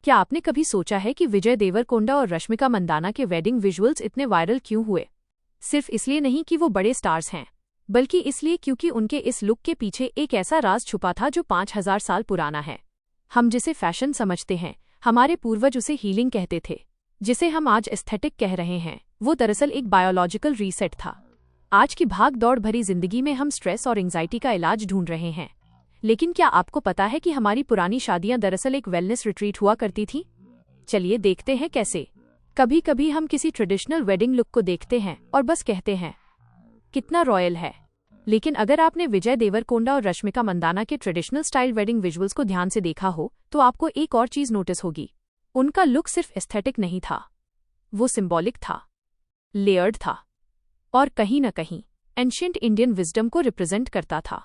क्या आपने कभी सोचा है कि विजय देवरकोंडा और रश्मिका मंदाना के वेडिंग विजुअल्स इतने वायरल क्यों हुए? सिर्फ इसलिए नहीं कि वो बड़े स्टार्स हैं, बल्कि इसलिए क्योंकि उनके इस लुक के पीछे एक ऐसा राज छुपा था जो 5000 साल पुराना है। हम जिसे फैशन समझते हैं, हमारे पूर्वज उसे हीलिंग कहते थे। जिसे हम आज एस्थेटिक कह रहे हैं, वो दरअसल एक बायोलॉजिकल रीसेट था। आज की भाग दौड़ भरी जिंदगी में हम स्ट्रेस और एंग्जाइटी का इलाज ढूंढ रहे हैं, लेकिन क्या आपको पता है कि हमारी पुरानी शादियां दरअसल एक वेलनेस रिट्रीट हुआ करती थीं? चलिए देखते हैं कैसे। कभी कभी हम किसी ट्रेडिशनल वेडिंग लुक को देखते हैं और बस कहते हैं, कितना रॉयल है। लेकिन अगर आपने विजय देवरकोंडा और रश्मिका मंदाना के ट्रेडिशनल स्टाइल वेडिंग विजुअल्स को ध्यान से देखा हो, तो आपको एक और चीज नोटिस होगी। उनका लुक सिर्फ एस्थेटिक नहीं था, वो सिंबॉलिक था, लेयर्ड था और कहीं न कहीं एंशिएंट इंडियन विजडम को रिप्रेजेंट करता था।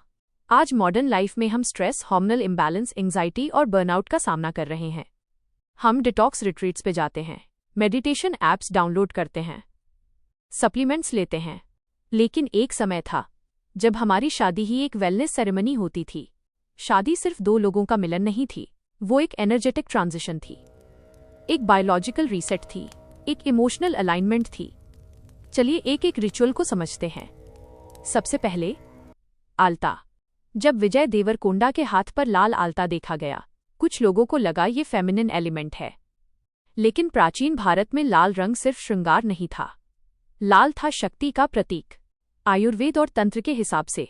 आज मॉडर्न लाइफ में हम स्ट्रेस, हार्मोनल इम्बैलेंस, एंग्जाइटी और बर्नआउट का सामना कर रहे हैं। हम डिटॉक्स रिट्रीट्स पे जाते हैं, मेडिटेशन ऐप्स डाउनलोड करते हैं, सप्लीमेंट्स लेते हैं, लेकिन एक समय था जब हमारी शादी ही एक वेलनेस सेरेमनी होती थी। शादी सिर्फ दो लोगों का मिलन नहीं थी, वो एक एनर्जेटिक ट्रांजिशन थी, एक बायोलॉजिकल रीसेट थी, एक इमोशनल अलाइनमेंट थी। चलिए एक एक रिचुअल को समझते हैं। सबसे पहले आल्ता। जब विजय देवरकोंडा के हाथ पर लाल आल्ता देखा गया, कुछ लोगों को लगा ये फेमिनिन एलिमेंट है। लेकिन प्राचीन भारत में लाल रंग सिर्फ श्रृंगार नहीं था, लाल था शक्ति का प्रतीक। आयुर्वेद और तंत्र के हिसाब से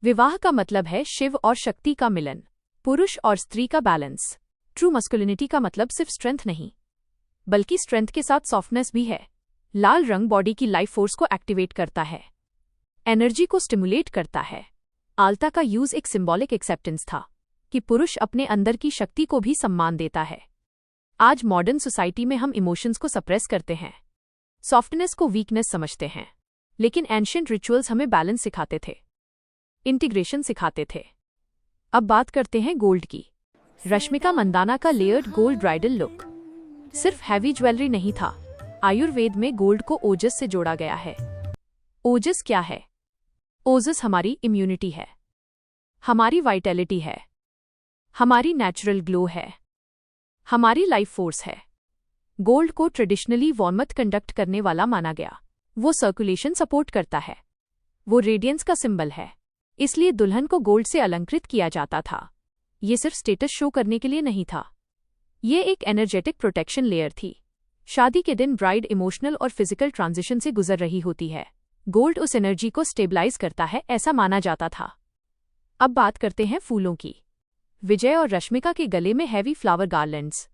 विवाह का मतलब है शिव और शक्ति का मिलन, पुरुष और स्त्री का बैलेंस। ट्रू मस्कुलिनिटी का मतलब सिर्फ स्ट्रेंथ नहीं, बल्कि स्ट्रेंथ के साथ सॉफ्टनेस भी है। लाल रंग बॉडी की लाइफ फोर्स को एक्टिवेट करता है, एनर्जी को स्टिमुलेट करता है। आल्ता का यूज एक सिंबॉलिक एक्सेप्टेंस था कि पुरुष अपने अंदर की शक्ति को भी सम्मान देता है। आज मॉडर्न सोसाइटी में हम इमोशंस को सप्रेस करते हैं, सॉफ्टनेस को वीकनेस समझते हैं, लेकिन एंशिएंट रिचुअल्स हमें बैलेंस सिखाते थे, इंटीग्रेशन सिखाते थे। अब बात करते हैं गोल्ड की। रश्मिका मंदाना का लेयर्ड गोल्ड ब्राइडल लुक सिर्फ हैवी ज्वेलरी नहीं था। आयुर्वेद में गोल्ड को ओजस से जोड़ा गया है। ओजस क्या है? ओजस हमारी इम्यूनिटी है, हमारी वाइटैलिटी है, हमारी नेचुरल ग्लो है, हमारी लाइफ फोर्स है। गोल्ड को ट्रेडिशनली वार्मथ कंडक्ट करने वाला माना गया। वो सर्कुलेशन सपोर्ट करता है, वो रेडियंस का सिंबल है, इसलिए दुल्हन को गोल्ड से अलंकृत किया जाता था। ये सिर्फ स्टेटस शो करने के लिए नहीं था, ये एक एनर्जेटिक प्रोटेक्शन लेयर थी। शादी के दिन ब्राइड इमोशनल और फिजिकल ट्रांजिशन से गुजर रही होती है, गोल्ड उस एनर्जी को स्टेबलाइज करता है, ऐसा माना जाता था। अब बात करते हैं फूलों की। विजय और रश्मिका के गले में हैवी फ्लावर गार्लैंड्स